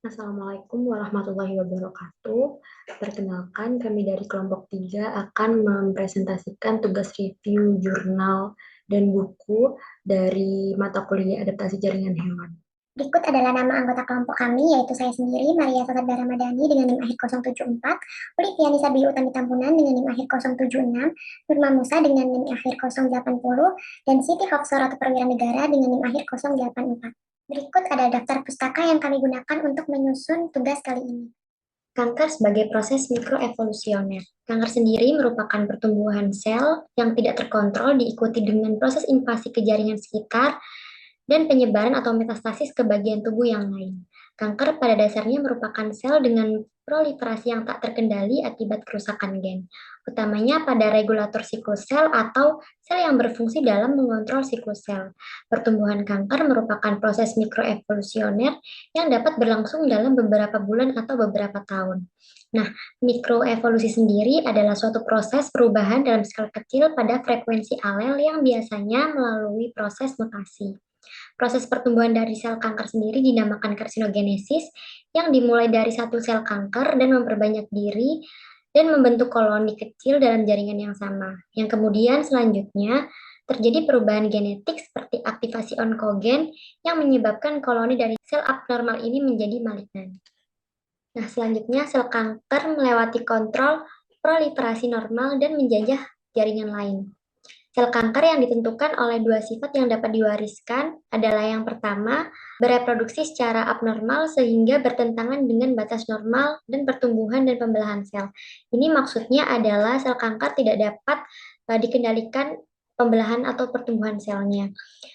Assalamualaikum warahmatullahi wabarakatuh. Perkenalkan, kami dari kelompok 3 akan mempresentasikan tugas review jurnal dan buku dari mata kuliah adaptasi jaringan hewan. Berikut adalah nama anggota kelompok kami, yaitu saya sendiri, Maria Sasada Ramadhani dengan NIM akhir 074, Olivia Nisa Biu Utami Tampunan dengan NIM akhir 076, Nurma Musa dengan NIM akhir 080, dan Siti Hafsah Ratu Perwira Negara dengan NIM akhir 084. Berikut ada daftar pustaka yang kami gunakan untuk menyusun tugas kali ini. Kanker sebagai proses mikroevolusioner. Kanker sendiri merupakan pertumbuhan sel yang tidak terkontrol diikuti dengan proses invasi ke jaringan sekitar dan penyebaran atau metastasis ke bagian tubuh yang lain. Kanker pada dasarnya merupakan sel dengan proliferasi yang tak terkendali akibat kerusakan gen, utamanya pada regulator siklus sel atau sel yang berfungsi dalam mengontrol siklus sel. Pertumbuhan kanker merupakan proses mikroevolusioner yang dapat berlangsung dalam beberapa bulan atau beberapa tahun. Nah, mikroevolusi sendiri adalah suatu proses perubahan dalam skala kecil pada frekuensi alel yang biasanya melalui proses mutasi. Proses pertumbuhan dari sel kanker sendiri dinamakan karsinogenesis, yang dimulai dari satu sel kanker dan memperbanyak diri dan membentuk koloni kecil dalam jaringan yang sama. Yang kemudian selanjutnya terjadi perubahan genetik seperti aktivasi onkogen yang menyebabkan koloni dari sel abnormal ini menjadi malignan. Nah, selanjutnya sel kanker melewati kontrol proliferasi normal dan menjajah jaringan lain. Sel kanker yang ditentukan oleh dua sifat yang dapat diwariskan adalah yang pertama, bereproduksi secara abnormal sehingga bertentangan dengan batas normal dan pertumbuhan dan pembelahan sel. Ini maksudnya adalah sel kanker tidak dapat dikendalikan pembelahan atau pertumbuhan selnya.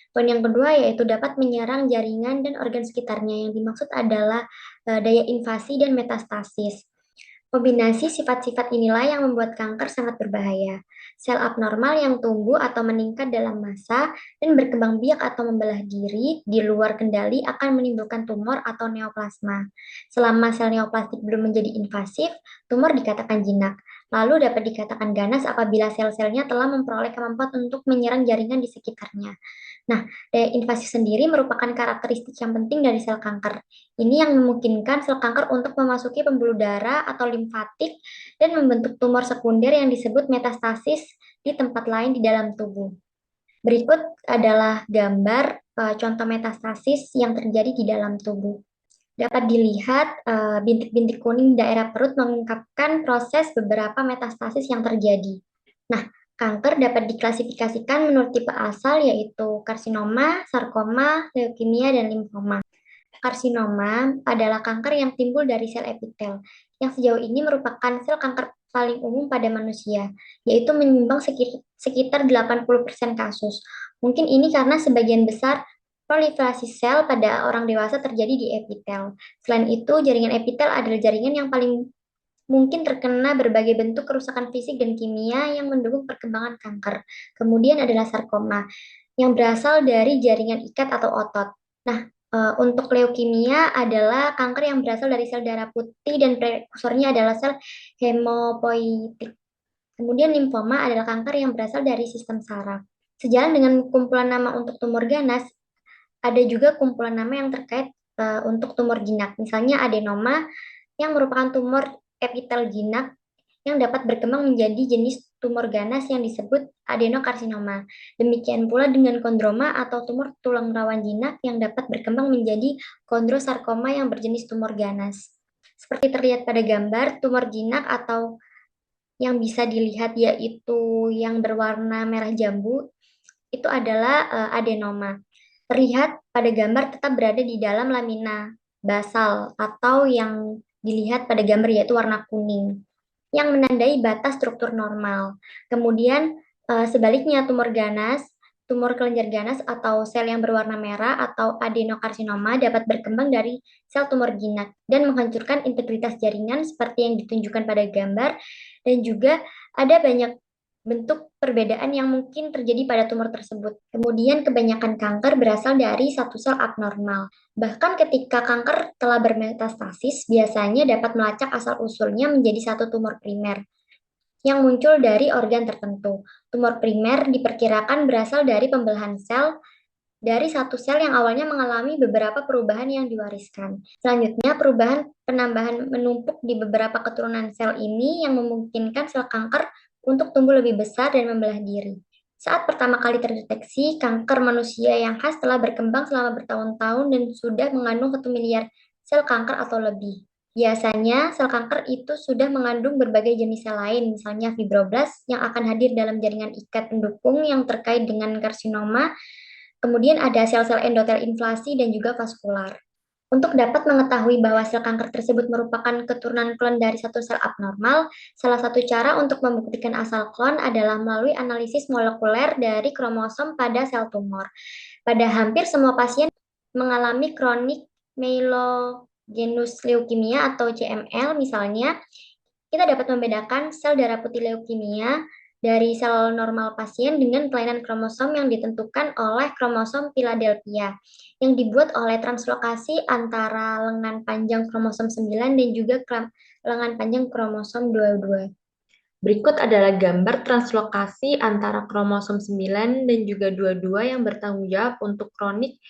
Poin yang kedua yaitu dapat menyerang jaringan dan organ sekitarnya. Yang dimaksud adalah daya invasi dan metastasis. Kombinasi sifat-sifat inilah yang membuat kanker sangat berbahaya. Sel abnormal yang tumbuh atau meningkat dalam massa dan berkembang biak atau membelah diri di luar kendali akan menimbulkan tumor atau neoplasma. Selama sel neoplastik belum menjadi invasif, tumor dikatakan jinak. Lalu dapat dikatakan ganas apabila sel-selnya telah memperoleh kemampuan untuk menyerang jaringan di sekitarnya. Nah, daya invasi sendiri merupakan karakteristik yang penting dari sel kanker. Ini yang memungkinkan sel kanker untuk memasuki pembuluh darah atau limfatik dan membentuk tumor sekunder yang disebut metastasis di tempat lain di dalam tubuh. Berikut adalah gambar contoh metastasis yang terjadi di dalam tubuh. Dapat dilihat bintik-bintik kuning di daerah perut mengungkapkan proses beberapa metastasis yang terjadi. Nah, kanker dapat diklasifikasikan menurut tipe asal yaitu karsinoma, sarkoma, leukemia, dan limfoma. Karsinoma adalah kanker yang timbul dari sel epitel, yang sejauh ini merupakan sel kanker paling umum pada manusia, yaitu menyumbang sekitar 80% kasus. Mungkin ini karena sebagian besar proliferasi sel pada orang dewasa terjadi di epitel. Selain itu, jaringan epitel adalah jaringan yang paling mungkin terkena berbagai bentuk kerusakan fisik dan kimia yang mendukung perkembangan kanker. Kemudian adalah sarkoma, yang berasal dari jaringan ikat atau otot. Nah, untuk leukemia adalah kanker yang berasal dari sel darah putih dan prekursornya adalah sel hemopoietik. Kemudian limfoma adalah kanker yang berasal dari sistem saraf. Sejalan dengan kumpulan nama untuk tumor ganas, ada juga kumpulan nama yang terkait untuk tumor jinak. Misalnya adenoma yang merupakan tumor epitel jinak yang dapat berkembang menjadi jenis tumor ganas yang disebut adenokarsinoma. Demikian pula dengan kondroma atau tumor tulang rawan jinak yang dapat berkembang menjadi kondrosarkoma yang berjenis tumor ganas. Seperti terlihat pada gambar, tumor jinak atau yang bisa dilihat yaitu yang berwarna merah jambu, itu adalah adenoma. Terlihat pada gambar tetap berada di dalam lamina basal atau yang dilihat pada gambar yaitu warna kuning yang menandai batas struktur normal. Kemudian sebaliknya tumor ganas, tumor kelenjar ganas atau sel yang berwarna merah atau adenokarsinoma dapat berkembang dari sel tumor jinak dan menghancurkan integritas jaringan seperti yang ditunjukkan pada gambar dan juga ada banyak bentuk perbedaan yang mungkin terjadi pada tumor tersebut. Kemudian kebanyakan kanker berasal dari satu sel abnormal. Bahkan ketika kanker telah bermetastasis, biasanya dapat melacak asal-usulnya menjadi satu tumor primer yang muncul dari organ tertentu. Tumor primer diperkirakan berasal dari pembelahan sel dari satu sel yang awalnya mengalami beberapa perubahan yang diwariskan. Selanjutnya, perubahan penambahan menumpuk di beberapa keturunan sel ini yang memungkinkan sel kanker untuk tumbuh lebih besar dan membelah diri. Saat pertama kali terdeteksi, kanker manusia yang khas telah berkembang selama bertahun-tahun dan sudah mengandung 1 miliar sel kanker atau lebih. Biasanya, sel kanker itu sudah mengandung berbagai jenis sel lain, misalnya fibroblast yang akan hadir dalam jaringan ikat pendukung yang terkait dengan karsinoma. Kemudian ada sel-sel endotel inflasi dan juga vaskular. Untuk dapat mengetahui bahwa sel kanker tersebut merupakan keturunan klon dari satu sel abnormal, salah satu cara untuk membuktikan asal klon adalah melalui analisis molekuler dari kromosom pada sel tumor. Pada hampir semua pasien mengalami kronik myelogenous leukemia atau CML misalnya, kita dapat membedakan sel darah putih leukemia dari sel normal pasien dengan kelainan kromosom yang ditentukan oleh kromosom Philadelphia yang dibuat oleh translokasi antara lengan panjang kromosom 9 dan juga lengan panjang kromosom 22. Berikut adalah gambar translokasi antara kromosom 9 dan juga 22 yang bertanggung jawab untuk kronik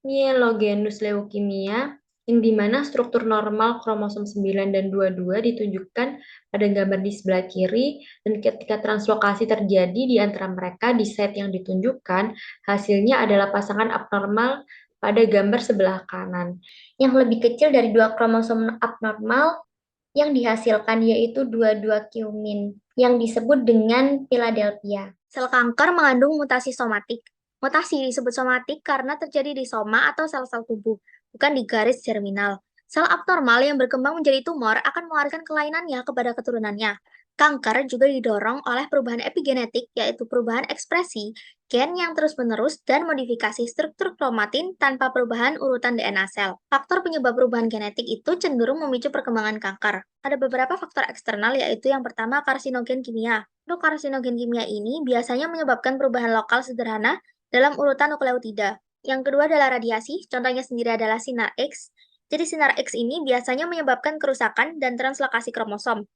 myelogenous leukemia, yang dimana struktur normal kromosom 9 dan 22 ditunjukkan pada gambar di sebelah kiri, dan ketika translokasi terjadi di antara mereka di set yang ditunjukkan, hasilnya adalah pasangan abnormal pada gambar sebelah kanan. Yang lebih kecil dari dua kromosom abnormal yang dihasilkan yaitu 22q-min yang disebut dengan Philadelphia. Sel kanker mengandung mutasi somatik. Mutasi disebut somatik karena terjadi di soma atau sel-sel tubuh, bukan di garis germinal. Sel abnormal yang berkembang menjadi tumor akan mewariskan kelainannya kepada keturunannya. Kanker juga didorong oleh perubahan epigenetik, yaitu perubahan ekspresi gen yang terus-menerus dan modifikasi struktur kromatin tanpa perubahan urutan DNA sel. Faktor penyebab perubahan genetik itu cenderung memicu perkembangan kanker. Ada beberapa faktor eksternal, yaitu yang pertama karsinogen kimia. Untuk karsinogen kimia ini biasanya menyebabkan perubahan lokal sederhana dalam urutan nukleotida. Yang kedua adalah radiasi, contohnya sendiri adalah sinar X. Jadi sinar X ini biasanya menyebabkan kerusakan dan translokasi kromosom.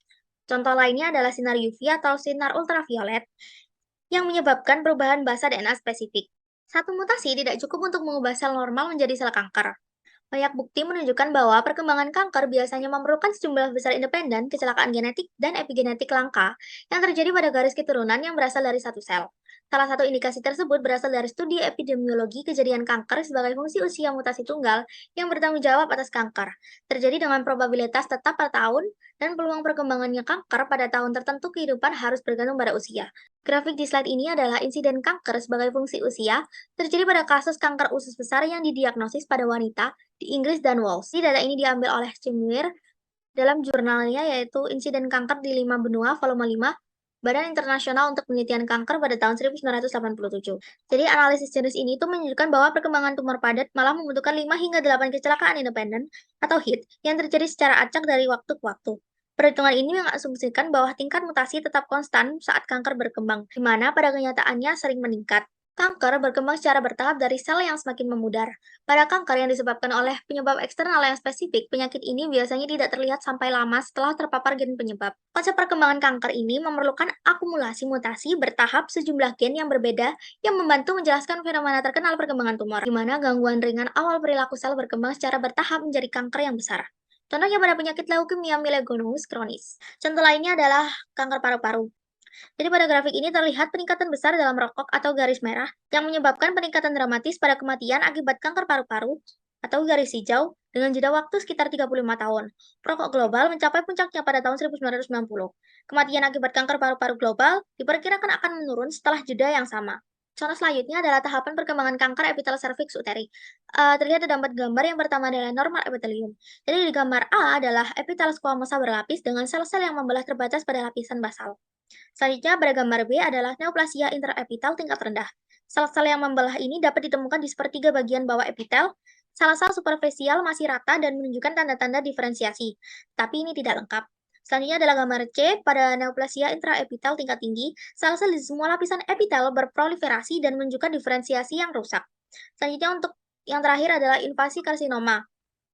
Contoh lainnya adalah sinar UV atau sinar ultraviolet yang menyebabkan perubahan basa DNA spesifik. Satu mutasi tidak cukup untuk mengubah sel normal menjadi sel kanker. Banyak bukti menunjukkan bahwa perkembangan kanker biasanya memerlukan sejumlah besar independen, kecelakaan genetik, dan epigenetik langka yang terjadi pada garis keturunan yang berasal dari satu sel. Salah satu indikasi tersebut berasal dari studi epidemiologi kejadian kanker sebagai fungsi usia mutasi tunggal yang bertanggung jawab atas kanker. Terjadi dengan probabilitas tetap per tahun, dan peluang perkembangannya kanker pada tahun tertentu kehidupan harus bergantung pada usia. Grafik di slide ini adalah insiden kanker sebagai fungsi usia terjadi pada kasus kanker usus besar yang didiagnosis pada wanita di Inggris dan Wales. Data ini diambil oleh Chimwir dalam jurnalnya yaitu Insiden Kanker di 5 Benua volume 5 Badan Internasional untuk Penelitian Kanker pada tahun 1987. Jadi analisis jenis ini tuh menunjukkan bahwa perkembangan tumor padat malah membutuhkan 5 hingga 8 kecelakaan independen atau HIT yang terjadi secara acak dari waktu ke waktu. Perhitungan ini mengasumsikan bahwa tingkat mutasi tetap konstan saat kanker berkembang, di mana pada kenyataannya sering meningkat. Kanker berkembang secara bertahap dari sel yang semakin memudar. Pada kanker yang disebabkan oleh penyebab eksternal yang spesifik, penyakit ini biasanya tidak terlihat sampai lama setelah terpapar gen penyebab. Konsep perkembangan kanker ini memerlukan akumulasi mutasi bertahap sejumlah gen yang berbeda yang membantu menjelaskan fenomena terkenal perkembangan tumor, di mana gangguan ringan awal perilaku sel berkembang secara bertahap menjadi kanker yang besar. Contohnya pada penyakit leukemia mielogenous kronis. Contoh lainnya adalah kanker paru-paru. Jadi pada grafik ini terlihat peningkatan besar dalam rokok atau garis merah yang menyebabkan peningkatan dramatis pada kematian akibat kanker paru-paru atau garis hijau dengan jeda waktu sekitar 35 tahun. Perokok global mencapai puncaknya pada tahun 1990. Kematian akibat kanker paru-paru global diperkirakan akan menurun setelah jeda yang sama. Contoh selanjutnya adalah tahapan perkembangan kanker epitel cervix uteri. Terlihat ada 4 gambar yang pertama adalah normal epitelium. Jadi di gambar A adalah epitel squamosa berlapis dengan sel-sel yang membelah terbatas pada lapisan basal. Selanjutnya pada gambar B adalah neoplasia intraepitel tingkat rendah. Sel-sel yang membelah ini dapat ditemukan di sepertiga bagian bawah epitel. Sel-sel superficial masih rata dan menunjukkan tanda-tanda diferensiasi, tapi ini tidak lengkap. Selanjutnya adalah gambar C pada neoplasia intraepitel tingkat tinggi. Sel-sel di semua lapisan epitel berproliferasi dan menunjukkan diferensiasi yang rusak. Selanjutnya untuk yang terakhir adalah invasi karsinoma.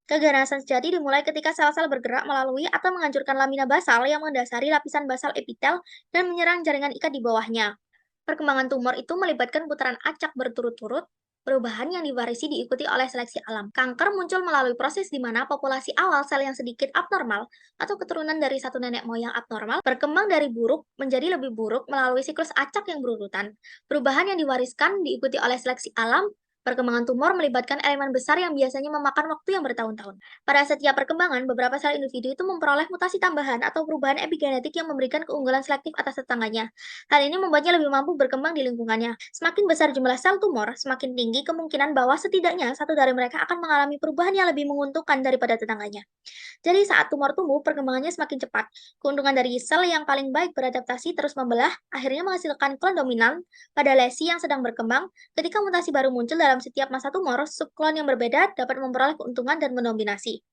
Keganasan sejati dimulai ketika sel-sel bergerak melalui atau menghancurkan lamina basal yang mendasari lapisan basal epitel dan menyerang jaringan ikat di bawahnya. Perkembangan tumor itu melibatkan putaran acak berturut-turut Perubahan yang diwarisi diikuti oleh seleksi alam. Kanker muncul melalui proses di mana populasi awal sel yang sedikit abnormal atau keturunan dari satu nenek moyang abnormal berkembang dari buruk menjadi lebih buruk melalui siklus acak yang berurutan. Perubahan yang diwariskan diikuti oleh seleksi alam. Perkembangan tumor melibatkan elemen besar yang biasanya memakan waktu yang bertahun-tahun. Pada setiap perkembangan, beberapa sel individu itu memperoleh mutasi tambahan atau perubahan epigenetik yang memberikan keunggulan selektif atas tetangganya. Hal ini membuatnya lebih mampu berkembang di lingkungannya. Semakin besar jumlah sel tumor, semakin tinggi kemungkinan bahwa setidaknya satu dari mereka akan mengalami perubahan yang lebih menguntungkan daripada tetangganya. Jadi saat tumor tumbuh, perkembangannya semakin cepat. Keuntungan dari sel yang paling baik beradaptasi terus membelah, akhirnya menghasilkan klon dominan pada lesi yang sedang berkembang. Ketika mutasi baru muncul dalam setiap masa tumor, subklon yang berbeda dapat memperoleh keuntungan dan mendominasi.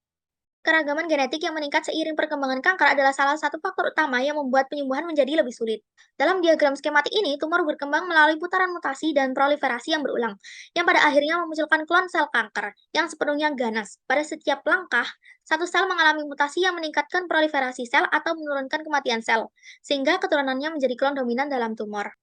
Keragaman genetik yang meningkat seiring perkembangan kanker adalah salah satu faktor utama yang membuat penyembuhan menjadi lebih sulit. Dalam diagram skematik ini, tumor berkembang melalui putaran mutasi dan proliferasi yang berulang, yang pada akhirnya memunculkan klon sel kanker yang sepenuhnya ganas. Pada setiap langkah, satu sel mengalami mutasi yang meningkatkan proliferasi sel atau menurunkan kematian sel, sehingga keturunannya menjadi klon dominan dalam tumor.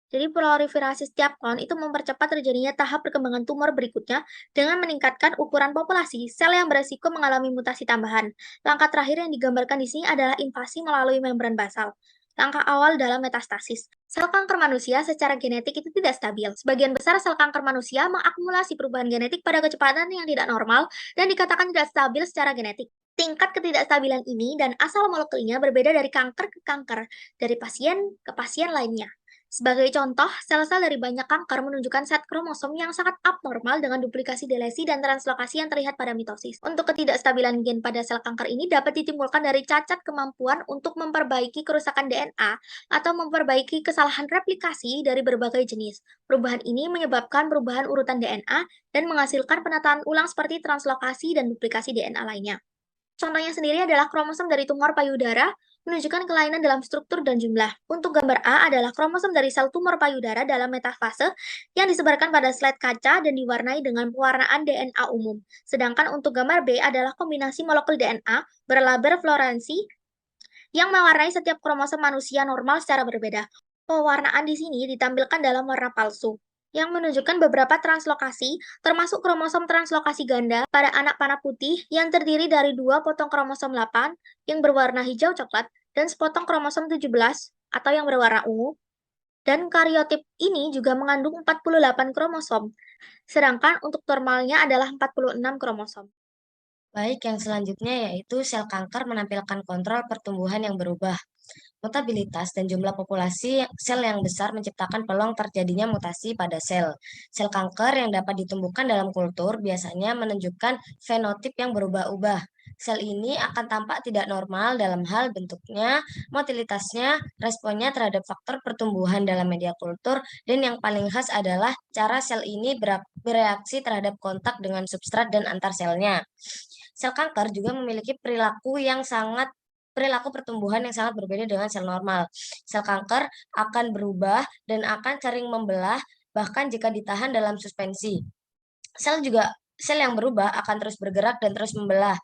Jadi proliferasi setiap klon itu mempercepat terjadinya tahap perkembangan tumor berikutnya dengan meningkatkan ukuran populasi sel yang beresiko mengalami mutasi tambahan. Langkah terakhir yang digambarkan di sini adalah invasi melalui membran basal. Langkah awal dalam metastasis. Sel kanker manusia secara genetik itu tidak stabil. Sebagian besar sel kanker manusia mengakumulasi perubahan genetik pada kecepatan yang tidak normal dan dikatakan tidak stabil secara genetik. Tingkat ketidakstabilan ini dan asal molekulnya berbeda dari kanker ke kanker, dari pasien ke pasien lainnya. Sebagai contoh, sel-sel dari banyak kanker menunjukkan set kromosom yang sangat abnormal dengan duplikasi delesi dan translokasi yang terlihat pada mitosis. Untuk ketidakstabilan gen pada sel kanker ini dapat ditimbulkan dari cacat kemampuan untuk memperbaiki kerusakan DNA atau memperbaiki kesalahan replikasi dari berbagai jenis. Perubahan ini menyebabkan perubahan urutan DNA dan menghasilkan penataan ulang seperti translokasi dan duplikasi DNA lainnya. Contohnya sendiri adalah kromosom dari tumor payudara menunjukkan kelainan dalam struktur dan jumlah. Untuk gambar A adalah kromosom dari sel tumor payudara dalam metafase yang disebarkan pada slide kaca dan diwarnai dengan pewarnaan DNA umum. Sedangkan untuk gambar B adalah kombinasi molekul DNA berlaber fluoresensi yang mewarnai setiap kromosom manusia normal secara berbeda. Pewarnaan di sini ditampilkan dalam warna palsu yang menunjukkan beberapa translokasi, termasuk kromosom translokasi ganda pada anak panah putih yang terdiri dari dua potong kromosom 8 yang berwarna hijau coklat dan sepotong kromosom 17 atau yang berwarna ungu. Dan kariotip ini juga mengandung 48 kromosom, sedangkan untuk normalnya adalah 46 kromosom. Baik, yang selanjutnya yaitu sel kanker menampilkan kontrol pertumbuhan yang berubah. Mutabilitas dan jumlah populasi sel yang besar menciptakan peluang terjadinya mutasi pada sel. Sel kanker yang dapat ditumbuhkan dalam kultur biasanya menunjukkan fenotip yang berubah-ubah. Sel ini akan tampak tidak normal dalam hal bentuknya, motilitasnya, responnya terhadap faktor pertumbuhan dalam media kultur, dan yang paling khas adalah cara sel ini bereaksi terhadap kontak dengan substrat dan antar selnya. Sel kanker juga memiliki perilaku pertumbuhan yang sangat berbeda dengan sel normal. Sel kanker akan berubah dan akan sering membelah bahkan jika ditahan dalam suspensi. Sel yang berubah akan terus bergerak dan terus membelah.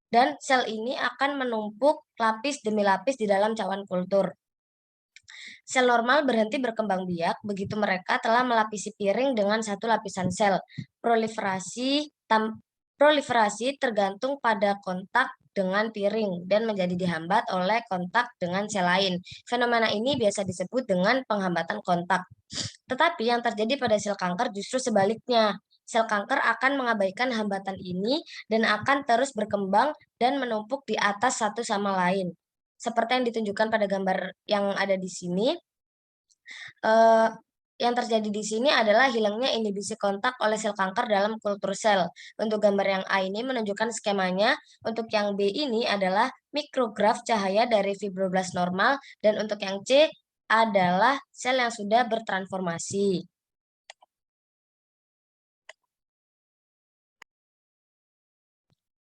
Dan sel ini akan menumpuk lapis demi lapis di dalam cawan kultur. Sel normal berhenti berkembang biak begitu mereka telah melapisi piring dengan satu lapisan sel. Proliferasi tergantung pada kontak dengan piring dan menjadi dihambat oleh kontak dengan sel lain. Fenomena ini biasa disebut dengan penghambatan kontak. Tetapi yang terjadi pada sel kanker justru sebaliknya. Sel kanker akan mengabaikan hambatan ini dan akan terus berkembang dan menumpuk di atas satu sama lain. Seperti yang ditunjukkan pada gambar yang ada di sini, yang terjadi di sini adalah hilangnya inhibisi kontak oleh sel kanker dalam kultur sel. Untuk gambar yang A ini menunjukkan skemanya, untuk yang B ini adalah mikrograf cahaya dari fibroblast normal, dan untuk yang C adalah sel yang sudah bertransformasi.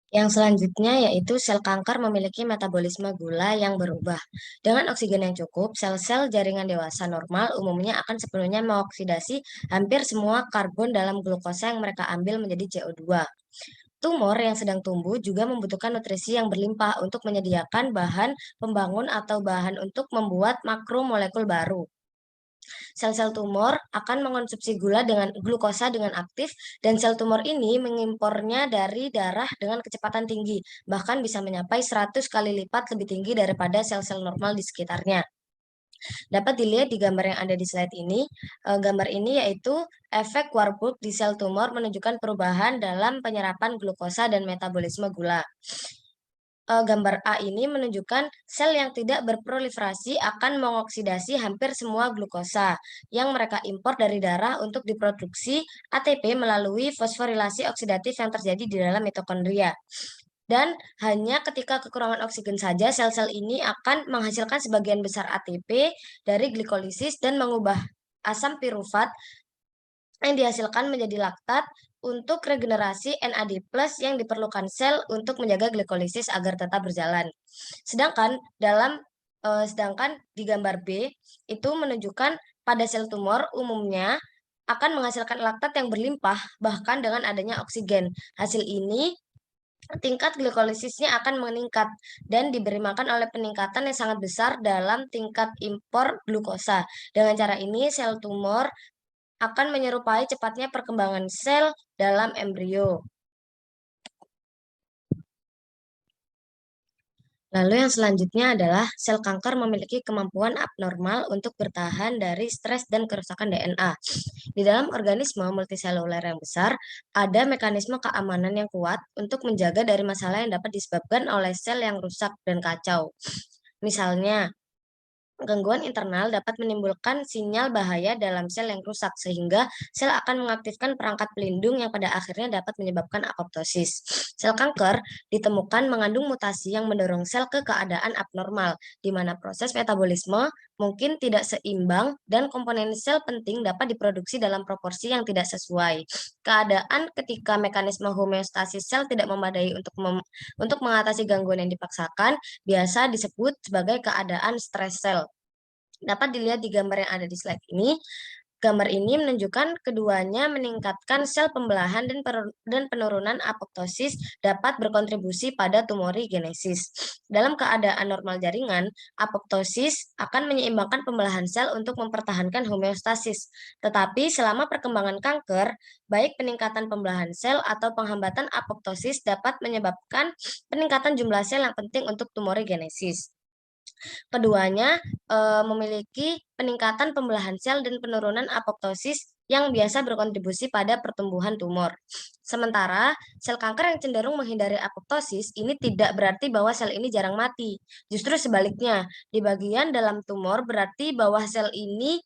Yang selanjutnya yaitu sel kanker memiliki metabolisme gula yang berubah. Dengan oksigen yang cukup, sel-sel jaringan dewasa normal umumnya akan sepenuhnya mengoksidasi hampir semua karbon dalam glukosa yang mereka ambil menjadi CO2. Tumor yang sedang tumbuh juga membutuhkan nutrisi yang berlimpah untuk menyediakan bahan pembangun atau bahan untuk membuat makromolekul baru. Sel-sel tumor akan mengonsumsi glukosa dengan aktif, dan sel tumor ini mengimpornya dari darah dengan kecepatan tinggi, bahkan bisa mencapai 100 kali lipat lebih tinggi daripada sel-sel normal di sekitarnya. Dapat dilihat di gambar yang ada di slide ini. Gambar ini yaitu efek Warburg di sel tumor menunjukkan perubahan dalam penyerapan glukosa dan metabolisme gula. Gambar A ini menunjukkan sel yang tidak berproliferasi akan mengoksidasi hampir semua glukosa yang mereka impor dari darah untuk diproduksi ATP melalui fosforilasi oksidatif yang terjadi di dalam mitokondria. Dan hanya ketika kekurangan oksigen saja sel-sel ini akan menghasilkan sebagian besar ATP dari glikolisis dan mengubah asam pirufat yang dihasilkan menjadi laktat untuk regenerasi NAD+ yang diperlukan sel untuk menjaga glikolisis agar tetap berjalan. Sedangkan di gambar B itu menunjukkan pada sel tumor umumnya akan menghasilkan laktat yang berlimpah bahkan dengan adanya oksigen. Hasil ini tingkat glikolisisnya akan meningkat dan diberi makan oleh peningkatan yang sangat besar dalam tingkat impor glukosa. Dengan cara ini sel tumor akan menyerupai cepatnya perkembangan sel dalam embrio. Lalu yang selanjutnya adalah sel kanker memiliki kemampuan abnormal untuk bertahan dari stres dan kerusakan DNA. Di dalam organisme multiseluler yang besar, ada mekanisme keamanan yang kuat untuk menjaga dari masalah yang dapat disebabkan oleh sel yang rusak dan kacau. Misalnya, gangguan internal dapat menimbulkan sinyal bahaya dalam sel yang rusak, sehingga sel akan mengaktifkan perangkat pelindung yang pada akhirnya dapat menyebabkan apoptosis. Sel kanker ditemukan mengandung mutasi yang mendorong sel ke keadaan abnormal, di mana proses metabolisme mungkin tidak seimbang dan komponen sel penting dapat diproduksi dalam proporsi yang tidak sesuai. Keadaan ketika mekanisme homeostasis sel tidak memadai untuk mengatasi gangguan yang dipaksakan biasa disebut sebagai keadaan stres sel. Dapat dilihat di gambar yang ada di slide ini. Gambar ini menunjukkan keduanya meningkatkan sel pembelahan dan penurunan apoptosis dapat berkontribusi pada tumorigenesis. Dalam keadaan normal jaringan, apoptosis akan menyeimbangkan pembelahan sel untuk mempertahankan homeostasis. Tetapi selama perkembangan kanker, baik peningkatan pembelahan sel atau penghambatan apoptosis dapat menyebabkan peningkatan jumlah sel yang penting untuk tumorigenesis. Keduanya memiliki peningkatan pembelahan sel dan penurunan apoptosis yang biasa berkontribusi pada pertumbuhan tumor. Sementara, sel kanker yang cenderung menghindari apoptosis ini tidak berarti bahwa sel ini jarang mati. Justru sebaliknya, di bagian dalam tumor berarti bahwa sel ini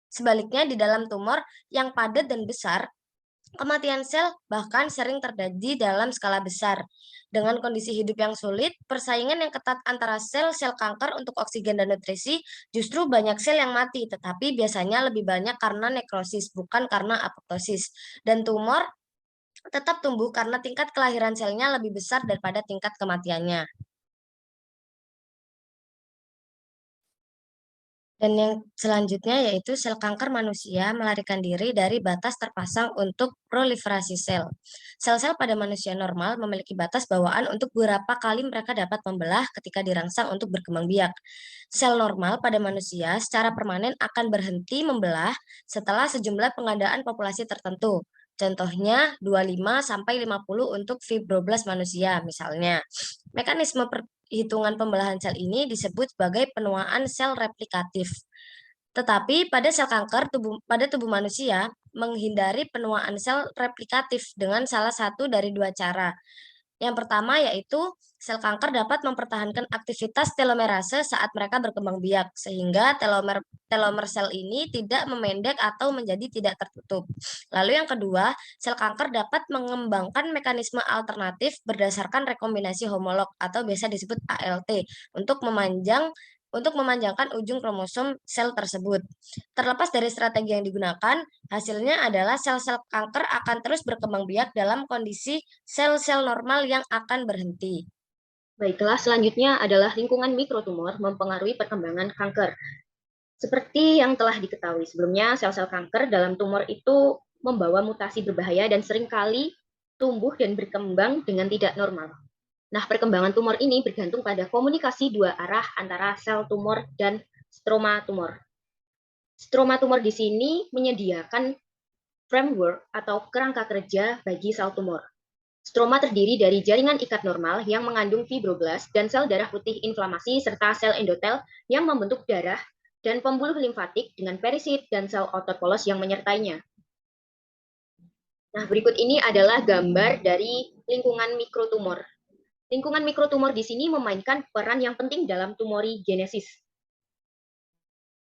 sebaliknya di dalam tumor yang padat dan besar, kematian sel bahkan sering terjadi dalam skala besar. Dengan kondisi hidup yang sulit, persaingan yang ketat antara sel-sel kanker untuk oksigen dan nutrisi, justru banyak sel yang mati, tetapi biasanya lebih banyak karena nekrosis, bukan karena apoptosis. Dan tumor tetap tumbuh karena tingkat kelahiran selnya lebih besar daripada tingkat kematiannya. Dan yang selanjutnya yaitu sel kanker manusia melarikan diri dari batas terpasang untuk proliferasi sel. Sel-sel pada manusia normal memiliki batas bawaan untuk berapa kali mereka dapat membelah ketika dirangsang untuk berkembang biak. Sel normal pada manusia secara permanen akan berhenti membelah setelah sejumlah pengadaan populasi tertentu. Contohnya 25-50 untuk fibroblast manusia misalnya. Mekanisme hitungan pembelahan sel ini disebut sebagai penuaan sel replikatif. Tetapi pada sel kanker pada tubuh manusia menghindari penuaan sel replikatif dengan salah satu dari dua cara. Yang pertama yaitu sel kanker dapat mempertahankan aktivitas telomerase saat mereka berkembang biak, sehingga telomer sel ini tidak memendek atau menjadi tidak tertutup. Lalu yang kedua, sel kanker dapat mengembangkan mekanisme alternatif berdasarkan rekombinasi homolog atau biasa disebut ALT untuk memanjangkan ujung kromosom sel tersebut. Terlepas dari strategi yang digunakan, hasilnya adalah sel-sel kanker akan terus berkembang biak dalam kondisi sel-sel normal yang akan berhenti. Baiklah, selanjutnya adalah lingkungan mikrotumor mempengaruhi perkembangan kanker. Seperti yang telah diketahui sebelumnya, sel-sel kanker dalam tumor itu membawa mutasi berbahaya dan seringkali tumbuh dan berkembang dengan tidak normal. Nah, perkembangan tumor ini bergantung pada komunikasi dua arah antara sel tumor dan stroma tumor. Stroma tumor di sini menyediakan framework atau kerangka kerja bagi sel tumor. Stroma terdiri dari jaringan ikat normal yang mengandung fibroblast dan sel darah putih inflamasi serta sel endotel yang membentuk darah dan pembuluh limfatik dengan perisit dan sel otot polos yang menyertainya. Nah, berikut ini adalah gambar dari lingkungan mikrotumor. Lingkungan mikrotumor di sini memainkan peran yang penting dalam tumorigenesis.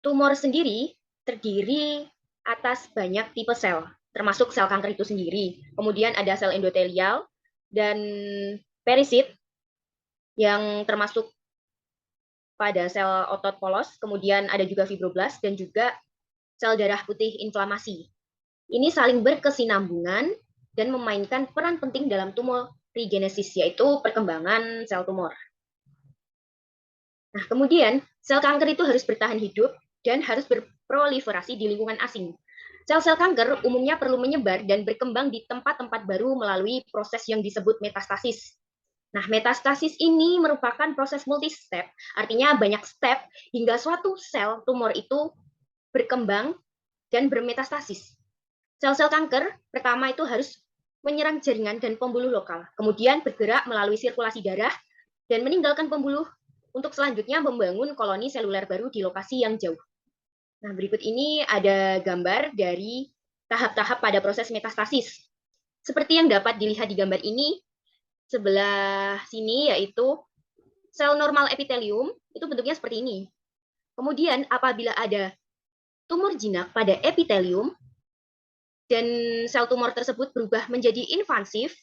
Tumor sendiri terdiri atas banyak tipe sel, termasuk sel kanker itu sendiri. Kemudian ada sel endotelial dan perisit yang termasuk pada sel otot polos, kemudian ada juga fibroblast dan juga sel darah putih inflamasi. Ini saling berkesinambungan dan memainkan peran penting dalam tumorigenesis, yaitu perkembangan sel tumor. Nah, kemudian sel kanker itu harus bertahan hidup dan harus berproliferasi di lingkungan asing. Sel-sel kanker umumnya perlu menyebar dan berkembang di tempat-tempat baru melalui proses yang disebut metastasis. Nah, metastasis ini merupakan proses multi-step, artinya banyak step hingga suatu sel tumor itu berkembang dan bermetastasis. Sel-sel kanker pertama itu harus menyerang jaringan dan pembuluh lokal, kemudian bergerak melalui sirkulasi darah dan meninggalkan pembuluh untuk selanjutnya membangun koloni seluler baru di lokasi yang jauh. Nah, berikut ini ada gambar dari tahap-tahap pada proses metastasis. Seperti yang dapat dilihat di gambar ini, sebelah sini yaitu sel normal epitelium, itu bentuknya seperti ini. Kemudian apabila ada tumor jinak pada epitelium, dan sel tumor tersebut berubah menjadi invasif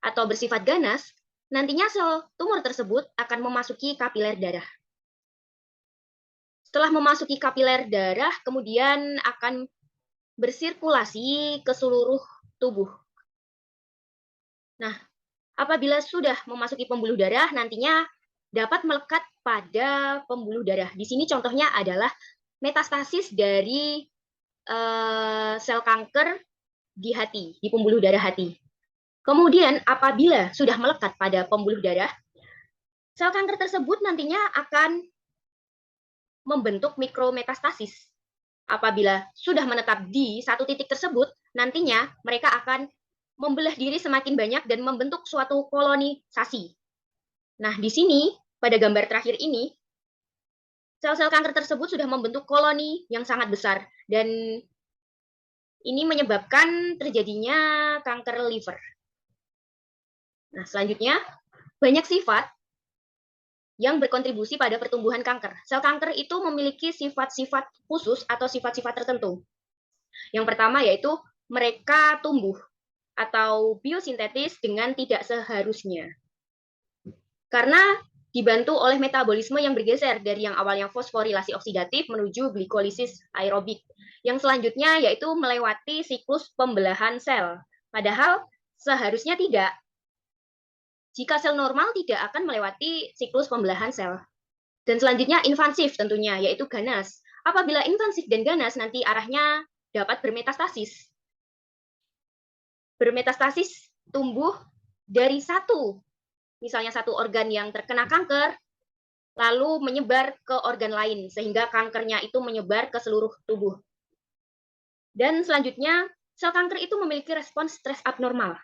atau bersifat ganas, nantinya sel tumor tersebut akan memasuki kapiler darah. Setelah memasuki kapiler darah, kemudian akan bersirkulasi ke seluruh tubuh. Nah, apabila sudah memasuki pembuluh darah, nantinya dapat melekat pada pembuluh darah. Di sini contohnya adalah metastasis dari sel kanker di hati, di pembuluh darah hati. Kemudian apabila sudah melekat pada pembuluh darah, sel kanker tersebut nantinya akan membentuk mikrometastasis. Apabila sudah menetap di satu titik tersebut, nantinya mereka akan membelah diri semakin banyak dan membentuk suatu kolonisasi. Nah, di sini pada gambar terakhir ini, sel-sel kanker tersebut sudah membentuk koloni yang sangat besar dan ini menyebabkan terjadinya kanker liver. Nah, selanjutnya, banyak sifat yang berkontribusi pada pertumbuhan kanker. Sel kanker itu memiliki sifat-sifat khusus atau sifat-sifat tertentu. Yang pertama yaitu mereka tumbuh atau biosintetis dengan tidak seharusnya. Karena dibantu oleh metabolisme yang bergeser dari yang awalnya fosforilasi oksidatif menuju glikolisis aerobik. Yang selanjutnya yaitu melewati siklus pembelahan sel. Padahal seharusnya tidak. Jika sel normal tidak akan melewati siklus pembelahan sel. Dan selanjutnya invasif tentunya, yaitu ganas. Apabila invasif dan ganas, nanti arahnya dapat bermetastasis. Bermetastasis tumbuh dari misalnya satu organ yang terkena kanker, lalu menyebar ke organ lain, sehingga kankernya itu menyebar ke seluruh tubuh. Dan selanjutnya, sel kanker itu memiliki respons stres abnormal.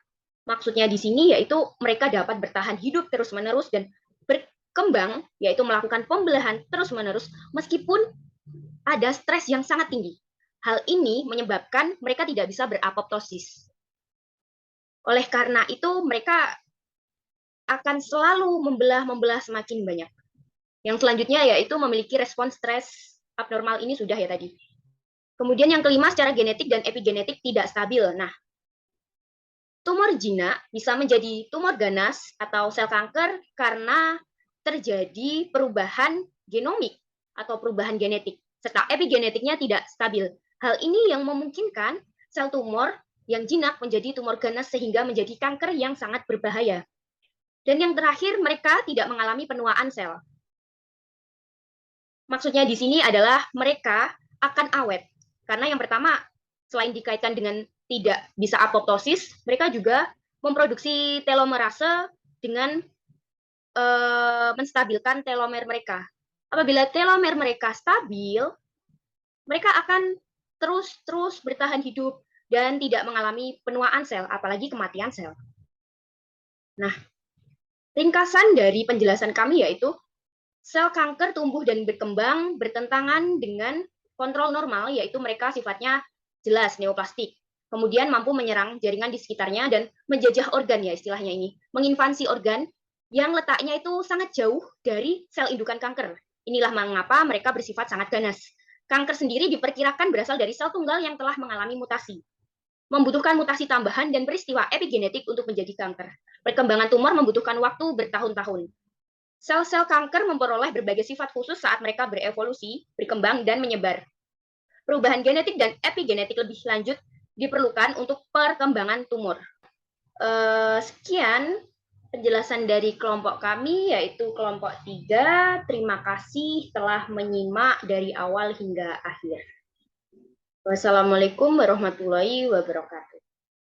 Maksudnya di sini yaitu mereka dapat bertahan hidup terus-menerus dan berkembang, yaitu melakukan pembelahan terus-menerus meskipun ada stres yang sangat tinggi. Hal ini menyebabkan mereka tidak bisa berapoptosis. Oleh karena itu, mereka akan selalu membelah semakin banyak. Yang selanjutnya yaitu memiliki respons stres abnormal ini sudah ya tadi. Kemudian yang kelima, secara genetik dan epigenetik tidak stabil. Nah, tumor jinak bisa menjadi tumor ganas atau sel kanker karena terjadi perubahan genomik atau perubahan genetik, serta epigenetiknya tidak stabil. Hal ini yang memungkinkan sel tumor yang jinak menjadi tumor ganas sehingga menjadi kanker yang sangat berbahaya. Dan yang terakhir, mereka tidak mengalami penuaan sel. Maksudnya di sini adalah mereka akan awet. Karena yang pertama, selain dikaitkan dengan tidak bisa apoptosis, mereka juga memproduksi telomerase dengan menstabilkan telomer mereka. Apabila telomer mereka stabil, mereka akan terus bertahan hidup dan tidak mengalami penuaan sel, apalagi kematian sel. Nah, ringkasan dari penjelasan kami yaitu sel kanker tumbuh dan berkembang bertentangan dengan kontrol normal, yaitu mereka sifatnya jelas neoplastik. Kemudian mampu menyerang jaringan di sekitarnya dan menjajah organ, ya istilahnya ini, menginvasi organ yang letaknya itu sangat jauh dari sel indukan kanker. Inilah mengapa mereka bersifat sangat ganas. Kanker sendiri diperkirakan berasal dari sel tunggal yang telah mengalami mutasi, membutuhkan mutasi tambahan dan peristiwa epigenetik untuk menjadi kanker. Perkembangan tumor membutuhkan waktu bertahun-tahun. Sel-sel kanker memperoleh berbagai sifat khusus saat mereka berevolusi, berkembang, dan menyebar. Perubahan genetik dan epigenetik lebih lanjut diperlukan untuk perkembangan tumor. Sekian penjelasan dari kelompok kami, yaitu kelompok 3. Terima kasih telah menyimak dari awal hingga akhir. Wassalamualaikum warahmatullahi wabarakatuh.